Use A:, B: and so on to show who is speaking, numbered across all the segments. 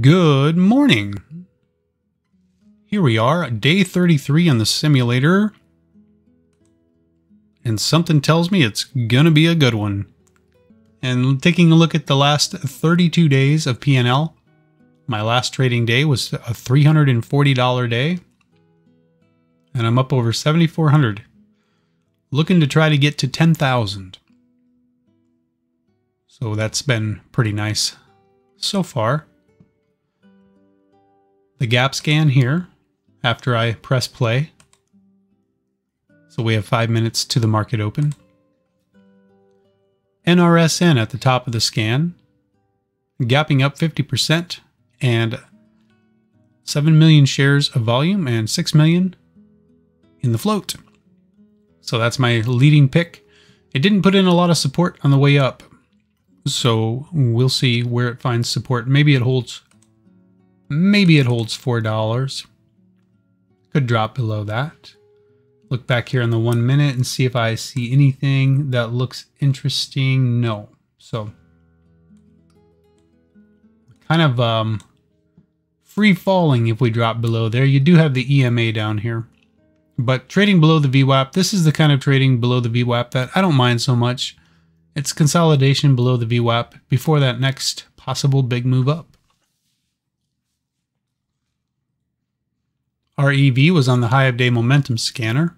A: Good morning. Here we are, day 33 on the simulator. And something tells me it's gonna be a good one. And taking a look at the last 32 days of P&L, my last trading day was a $340 day. And I'm up over 7,400. Looking to try to get to 10,000. So that's been pretty nice so far. The gap scan here after I press play. So we have 5 minutes to the market open. NRSN at the top of the scan, gapping up 50% and 7 million shares of volume and 6 million in the float. So that's my leading pick. It didn't put in a lot of support on the way up. So we'll see where it finds support. Maybe it holds $4. Could drop below that. Look back here on the 1 minute and see if I see anything that looks interesting. No. So kind of free falling if we drop below there. You do have the EMA down here. But trading below the VWAP, this is the kind of trading below the VWAP that I don't mind so much. It's consolidation below the VWAP before that next possible big move up. Our EV was on the high of day momentum scanner.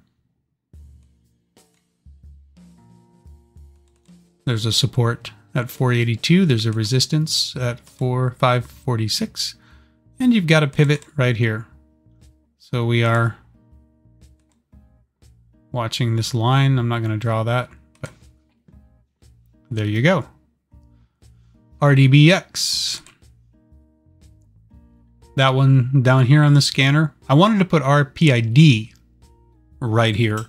A: There's a support at 482. There's a resistance at 546. And you've got a pivot right here. So we are watching this line. I'm not going to draw that, but there you go. RDBX. That one down here on the scanner. I wanted to put RPID right here,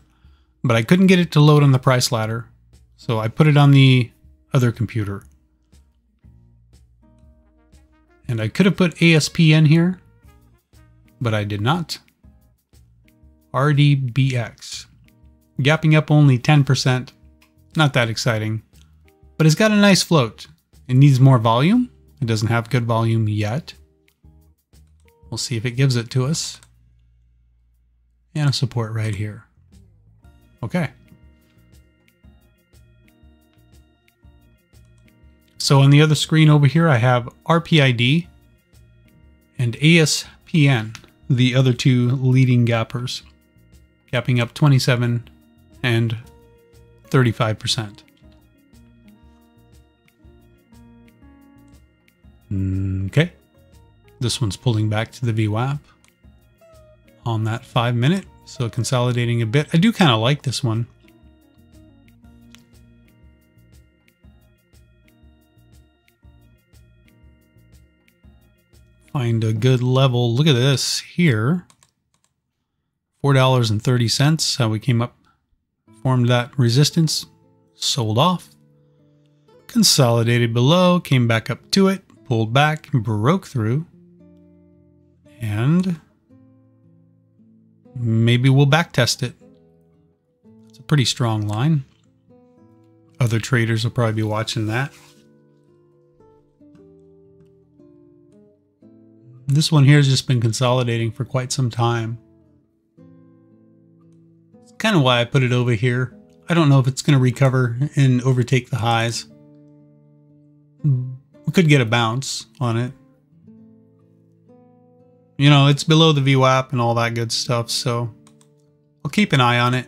A: but I couldn't get it to load on the price ladder. So I put it on the other computer. And I could have put ASPN here, but I did not. RDBX. Gapping up only 10%. Not that exciting. But it's got a nice float. It needs more volume. It doesn't have good volume yet. We'll see if it gives it to us. And a support right here. Okay. So on the other screen over here, I have RPID and ASPN, the other two leading gappers, gapping up 27 and 35%. Okay. This one's pulling back to the VWAP on that 5 minute. So consolidating a bit. I do kind of like this one. Find a good level. Look at this here. $4.30. How we came up, formed that resistance, sold off, consolidated below, came back up to it, pulled back, broke through, and maybe we'll back test it. It's a pretty strong line. Other traders will probably be watching that. This one here has just been consolidating for quite some time. It's kind of why I put it over here. I don't know if it's going to recover and overtake the highs. We could get a bounce on it. You know, it's below the VWAP and all that good stuff, so I'll keep an eye on it.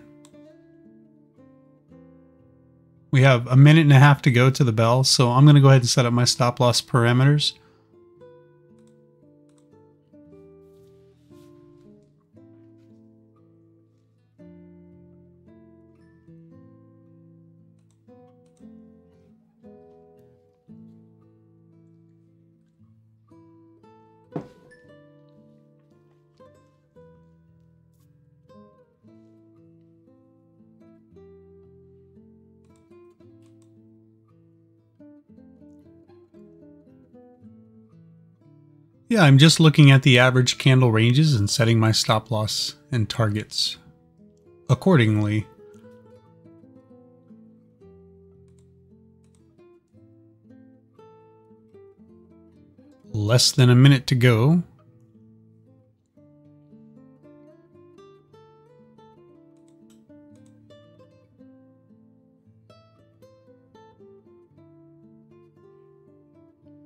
A: We have a minute and a half to go to the bell, so I'm going to go ahead and set up my stop loss parameters. Yeah, I'm just looking at the average candle ranges and setting my stop loss and targets accordingly. less than a minute to go.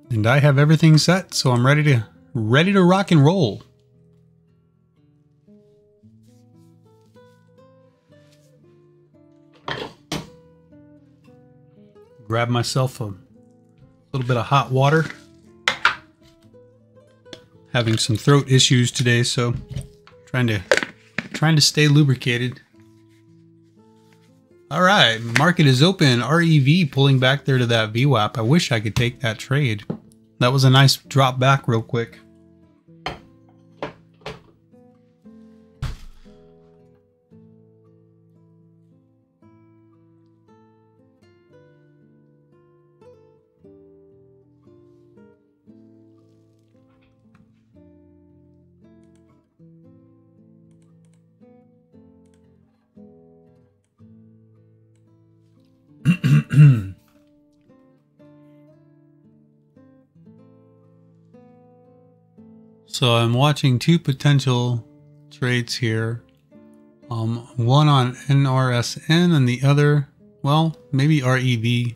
A: And I have everything set, so I'm ready to rock and roll. Grab myself a little bit of hot water. Having some throat issues today, so trying to stay lubricated. All right, market is open. REV pulling back there to that VWAP. I wish I could take that trade. That was a nice drop back real quick. So I'm watching two potential trades here. One on NRSN and the other, well, maybe REV,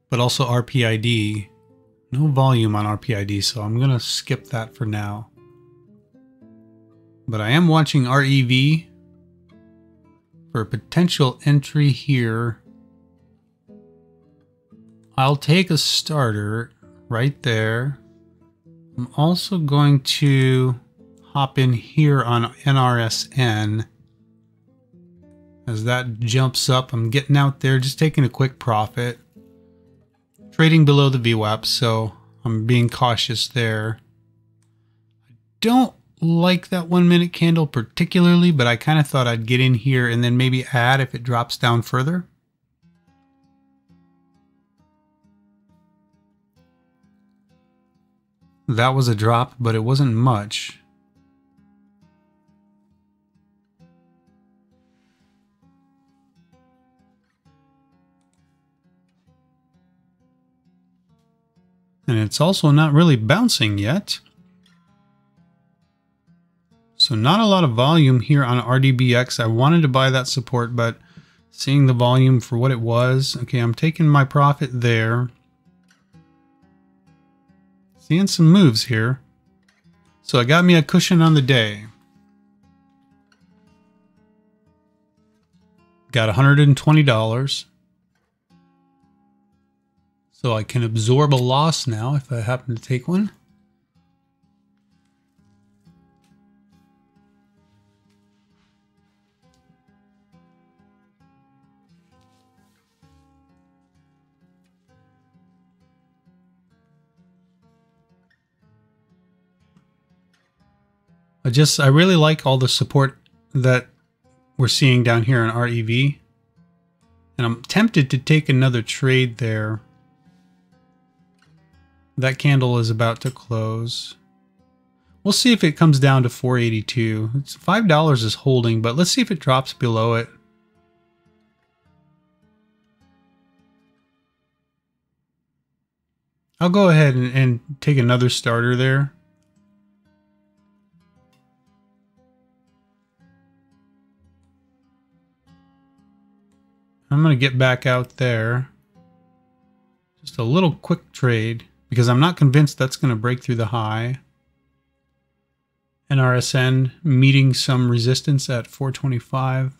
A: but also RPID. No volume on RPID, so I'm gonna skip that for now. But I am watching REV for a potential entry here. I'll take a starter right there. I'm also going to hop in here on NRSN. As that jumps up, I'm getting out there, just taking a quick profit. Trading below the VWAP, so I'm being cautious there. I don't like that 1 minute candle particularly, but I kind of thought I'd get in here and then maybe add if it drops down further. That was a drop, but it wasn't much. And it's also not really bouncing yet. So not a lot of volume here on RDBX. I wanted to buy that support, but seeing the volume for what it was, okay, I'm taking my profit there. Seeing some moves here. So it got me a cushion on the day. Got $120. So I can absorb a loss now if I happen to take one. I really like all the support that we're seeing down here in REV. And I'm tempted to take another trade there. That candle is about to close. We'll see if it comes down to 482. It's $5 is holding, but let's see if it drops below it. I'll go ahead and take another starter there. I'm going to get back out there. Just a little quick trade because I'm not convinced that's going to break through the high. NRSN meeting some resistance at 425.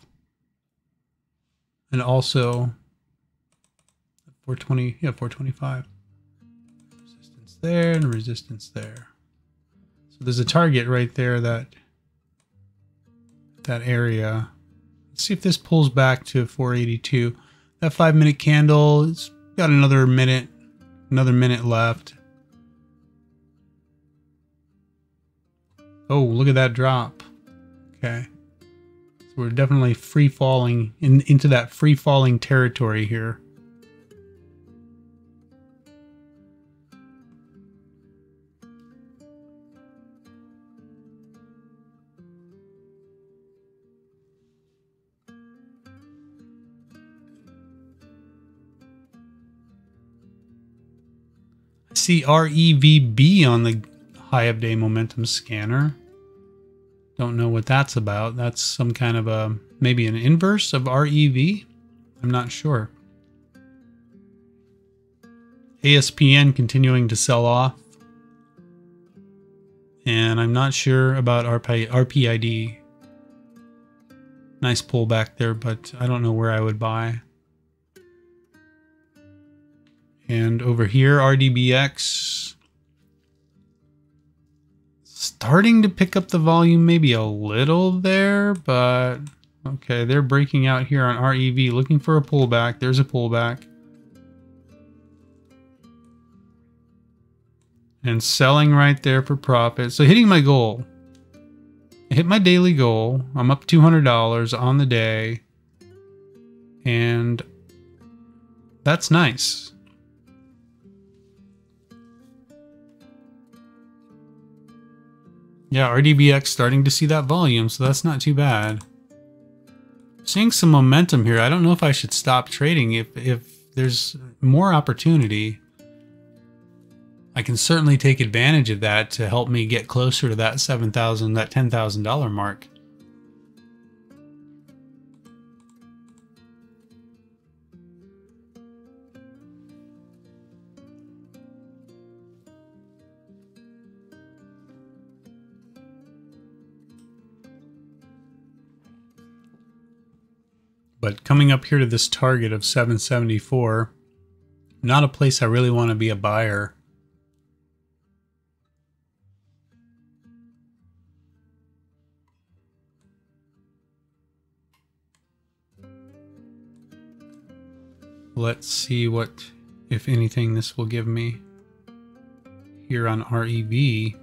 A: And also 420, yeah, 425. Resistance there and resistance there. So there's a target right there, that area. Let's see if this pulls back to 482. That 5 minute candle, it's got another minute left. Oh, look at that drop. Okay. So we're definitely free falling into that free falling territory here. I see REVB on the high of day momentum scanner. Don't know what that's about. That's some kind of a, maybe an inverse of REV? I'm not sure. ASPN continuing to sell off. And I'm not sure about RPID. Nice pullback there, but I don't know where I would buy. And over here, RDBX starting to pick up the volume maybe a little there, but okay, they're breaking out here on REV, looking for a pullback. There's a pullback. And selling right there for profit. So hitting my goal. I hit my daily goal. I'm up $200 on the day. And that's nice. Yeah, RDBX starting to see that volume, so that's not too bad. Seeing some momentum here. I don't know if I should stop trading. If there's more opportunity, I can certainly take advantage of that to help me get closer to that $7,000, that $10,000 mark. But coming up here to this target of 774, not a place I really want to be a buyer. Let's see what, if anything, this will give me here on REV.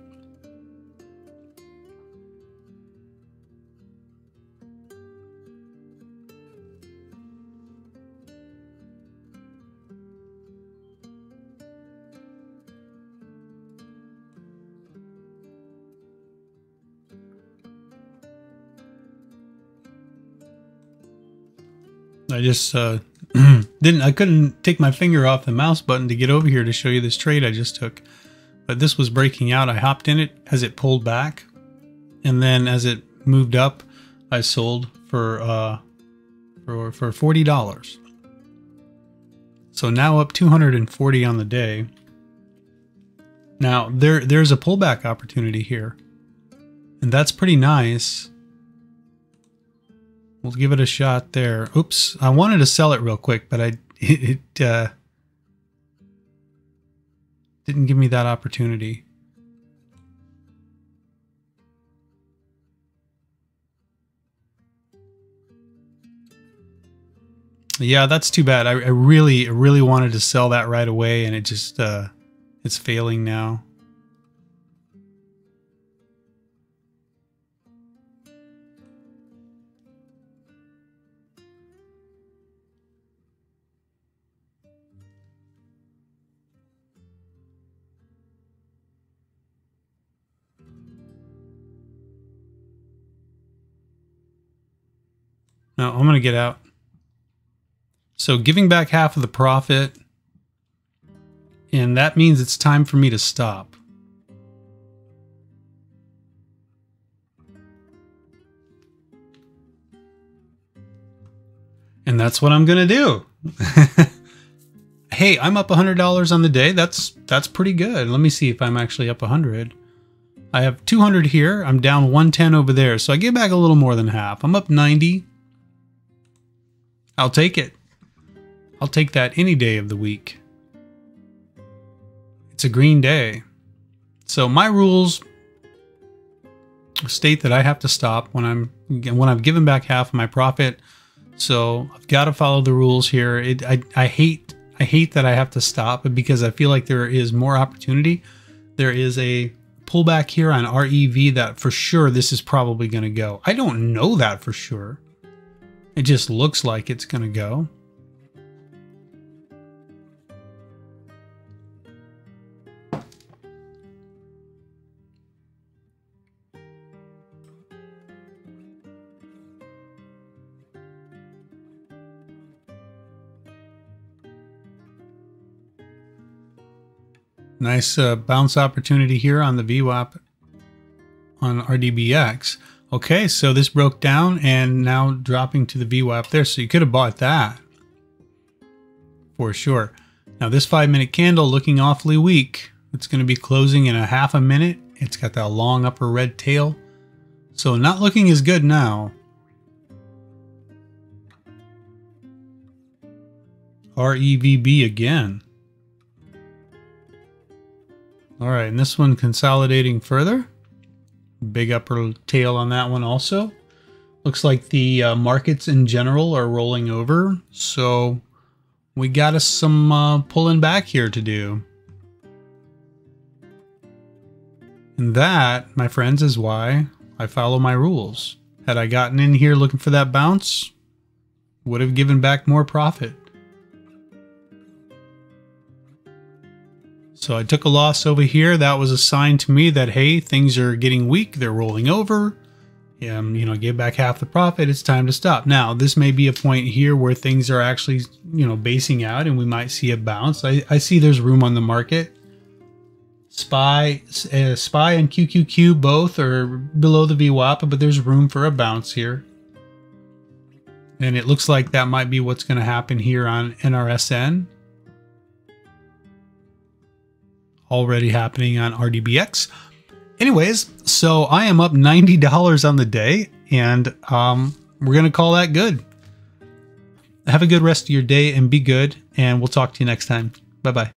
A: I just I couldn't take my finger off the mouse button to get over here to show you this trade I just took. But this was breaking out. I hopped in it as it pulled back. And then as it moved up, I sold for $40. So now up 240 on the day. Now there's a pullback opportunity here. And that's pretty nice. We'll give it a shot there. Oops, I wanted to sell it real quick, but it didn't give me that opportunity. Yeah, that's too bad. I really wanted to sell that right away, and it just it's failing now. No, I'm going to get out. So giving back half of the profit, and that means it's time for me to stop. And that's what I'm going to do. Hey, I'm up $100 on the day. That's pretty good. Let me see if I'm actually up 100. I have 200 here. I'm down 110 over there. So I get back a little more than half. I'm up 90. I'll take it. I'll take that any day of the week. It's a green day. So my rules state that I have to stop when I've given back half of my profit. So I've got to follow the rules here. I hate that I have to stop because I feel like there is more opportunity. There is a pullback here on REV that for sure this is probably going to go. I don't know that for sure. It just looks like it's going to go. Nice bounce opportunity here on the VWAP on RDBX. Okay, so this broke down and now dropping to the VWAP there. So you could have bought that for sure. Now this 5-minute candle looking awfully weak. It's going to be closing in a half a minute. It's got that long upper red tail. So not looking as good now. REVB again. All right, and this one consolidating further. Big upper tail on that one also. Looks like the markets in general are rolling over. So we got us some pulling back here to do. And that, my friends, is why I follow my rules. Had I gotten in here looking for that bounce, would have given back more profit. So I took a loss over here. That was a sign to me that, hey, things are getting weak. They're rolling over. You know, give back half the profit. It's time to stop. Now, this may be a point here where things are actually, you know, basing out and we might see a bounce. I see there's room on the market. SPY and QQQ both are below the VWAP, but there's room for a bounce here. And it looks like that might be what's going to happen here on NRSN. Already happening on RDBX. Anyways, so I am up $90 on the day, and we're going to call that good. Have a good rest of your day and be good, and we'll talk to you next time. Bye-bye.